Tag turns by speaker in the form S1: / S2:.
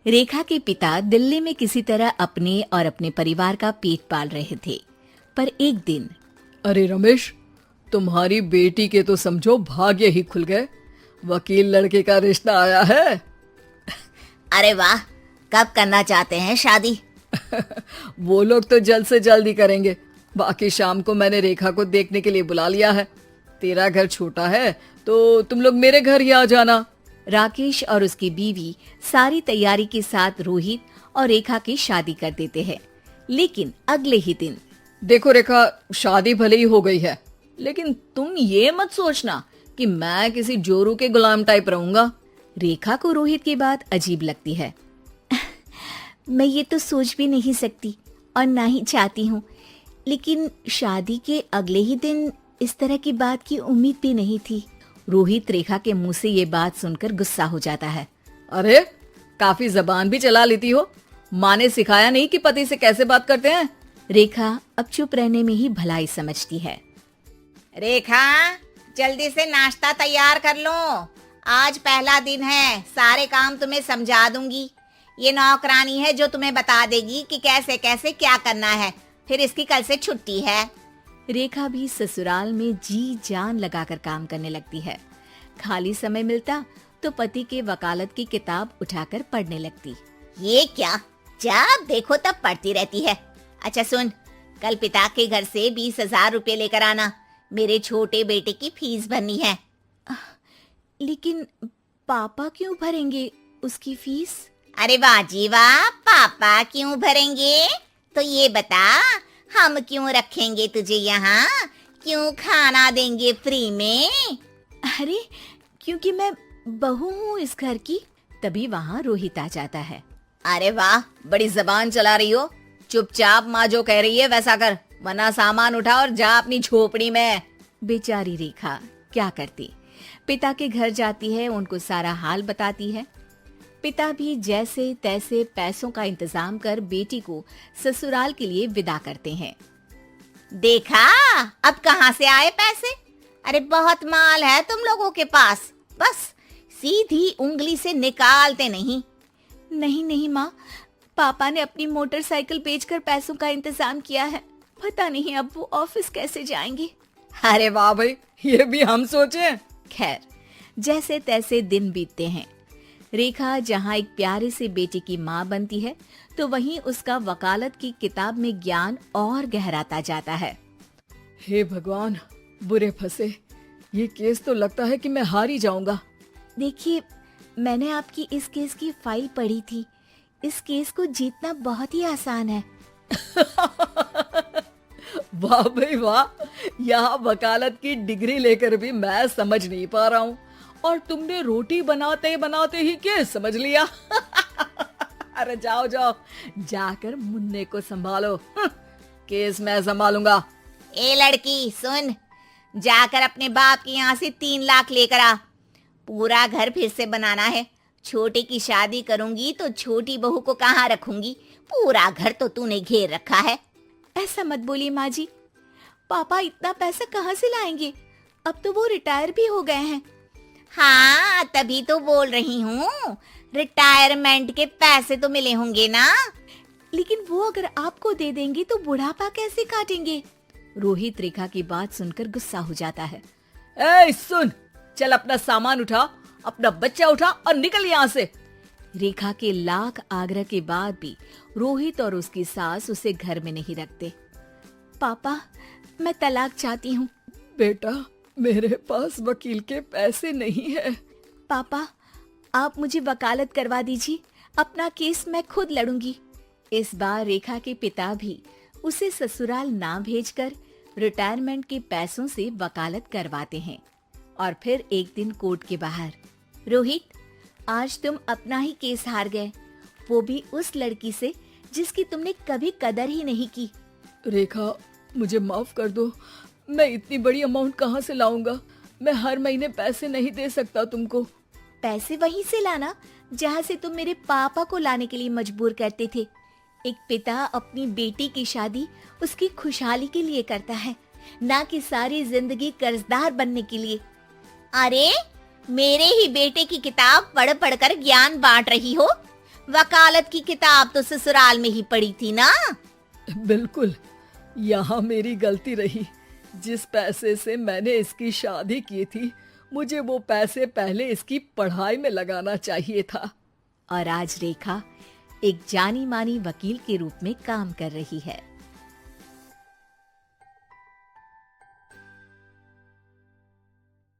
S1: रेखा के पिता दिल्ली में किसी तरह अपने और अपने परिवार का पेट पाल रहे थे, पर एक दिन
S2: अरे रमेश, तुम्हारी बेटी के तो समझो भाग्य ही खुल गए। वकील लड़के का रिश्ता आया है।
S3: अरे वाह, कब करना चाहते हैं शादी?
S2: वो लोग तो जल्द से जल्द ही करेंगे। बाकी शाम को मैंने रेखा को देखने के लिए बुला लिया है। तेरा घर छोटा है तो तुम लोग मेरे घर ही आ जाना।
S1: राकेश और उसकी बीवी सारी तैयारी के साथ रोहित और रेखा की शादी कर देते हैं। लेकिन अगले ही दिन
S2: देखो रेखा, शादी भले ही हो गई है, लेकिन तुम ये मत सोचना कि मैं किसी जोरू के गुलाम टाइप रहूंगा।
S1: रेखा को रोहित की बात अजीब लगती है। मैं ये तो सोच भी नहीं सकती और ना ही चाहती हूँ, लेकिन शादी के अगले ही दिन इस तरह की बात की उम्मीद भी नहीं थी। रोहित रेखा के मुंह से ये बात सुनकर गुस्सा हो जाता है।
S2: अरे, काफी जबान भी चला लेती हो। माँ ने सिखाया नहीं कि पति से कैसे बात करते हैं?
S1: रेखा अब चुप रहने में ही भलाई समझती है।
S3: रेखा, जल्दी से नाश्ता तैयार कर लो। आज पहला दिन है, सारे काम तुम्हें समझा दूंगी। ये नौकरानी है जो तुम्हें बता देगी कि कैसे कैसे क्या करना है। फिर इसकी कल से छुट्टी है।
S1: रेखा भी ससुराल में जी जान लगाकर काम करने लगती है। खाली समय मिलता तो पति के वकालत की किताब उठाकर पढ़ने लगती।
S3: ये क्या, जब देखो तब पढ़ती रहती है। अच्छा सुन, कल पिता के घर से 20,000 रुपए लेकर आना। मेरे छोटे बेटे की फीस भरनी है।
S1: लेकिन पापा क्यों भरेंगे उसकी फीस?
S3: अरे वाह जी वाह, पापा क्यों भरेंगे? तो ये बता, हम क्यों रखेंगे तुझे यहाँ? क्यों खाना देंगे फ्री में?
S1: अरे, क्योंकि मैं बहू हूँ इस घर की। तभी वहाँ रोहित आ जाता है।
S3: अरे वाह, बड़ी जबान चला रही हो। चुपचाप माँ जो कह रही है वैसा कर, वरना सामान उठा और जा अपनी झोपड़ी में।
S1: बेचारी रेखा क्या करती, पिता के घर जाती है, उनको सारा हाल बताती है। पिता भी जैसे तैसे पैसों का इंतजाम कर बेटी को ससुराल के लिए विदा करते हैं।
S3: देखा, अब कहाँ से आए पैसे? अरे बहुत माल है तुम लोगों के पास, बस सीधी उंगली से निकालते नहीं।
S1: नहीं माँ, पापा ने अपनी मोटरसाइकिल बेचकर पैसों का इंतजाम किया है। पता नहीं अब वो ऑफिस कैसे जाएंगे।
S2: अरे वाह भाई, ये भी हम सोचे।
S1: खैर, जैसे तैसे दिन बीतते हैं। रेखा जहाँ एक प्यारे से बेटे की माँ बनती है, तो वहीं उसका वकालत की किताब में ज्ञान और गहराता जाता है।
S2: हे भगवान, बुरे फंसे। ये केस तो लगता है कि मैं हार ही जाऊंगा।
S1: देखिए, मैंने आपकी इस केस की फाइल पढ़ी थी। इस केस को जीतना बहुत ही आसान है।
S2: वाह भाई वाह, यहाँ वकालत की डिग्री लेकर भी मैं समझ नहीं पा रहा हूँ, और तुमने रोटी बनाते बनाते ही केस समझ लिया। अरे जाओ जाओ, जाकर मुन्ने को संभालो। केस मैं संभालूंगा।
S3: ए लड़की सुन, जाकर अपने बाप के यहाँ से 3 लाख लेकर आ। पूरा घर फिर से बनाना है। छोटे की शादी करूंगी तो छोटी बहू को कहाँ रखूंगी? पूरा घर तो तूने घेर रखा है।
S1: ऐसा मत बोलिए माँ जी, पापा इतना पैसा कहाँ से लाएंगे? अब तो वो रिटायर भी हो गए हैं।
S3: हाँ, तभी तो बोल रही हूँ, रिटायरमेंट के पैसे तो मिले होंगे ना।
S1: लेकिन वो अगर आपको दे देंगे तो बुढ़ापा कैसे काटेंगे? रोहित रेखा की बात सुनकर गुस्सा हो जाता है।
S2: ए सुन, चल अपना सामान उठा, अपना बच्चा उठा और निकल यहाँ से।
S1: रेखा के लाख आग्रह के बाद भी रोहित और उसकी सास उसे घर में नहीं रखते। पापा, मैं तलाक चाहती हूँ।
S2: बेटा, मेरे पास वकील के पैसे नहीं है।
S1: पापा, आप मुझे वकालत करवा दीजिए, अपना केस मैं खुद लड़ूंगी। इस बार रेखा के पिता भी उसे ससुराल ना भेजकर रिटायरमेंट के पैसों से वकालत करवाते हैं। और फिर एक दिन कोर्ट के बाहर, रोहित, आज तुम अपना ही केस हार गए, वो भी उस लड़की से जिसकी तुमने कभी कदर ही नहीं की।
S2: रेखा, मुझे माफ कर दो। मैं इतनी बड़ी अमाउंट कहाँ से लाऊंगा? मैं हर महीने पैसे नहीं दे सकता तुमको।
S1: पैसे वहीं से लाना जहाँ से तुम मेरे पापा को लाने के लिए मजबूर करते थे। एक पिता अपनी बेटी की शादी उसकी खुशहाली के लिए करता है, ना कि सारी जिंदगी कर्जदार बनने के लिए।
S3: अरे, मेरे ही बेटे की किताब पढ़ पढ़ कर ज्ञान बांट रही हो? वकालत की किताब तो ससुराल में ही पड़ी थी ना।
S2: बिल्कुल, यहाँ मेरी गलती रही। जिस पैसे से मैंने इसकी शादी की थी, मुझे वो पैसे पहले इसकी पढ़ाई में लगाना चाहिए था।
S1: और आज रेखा एक जानी मानी वकील के रूप में काम कर रही है।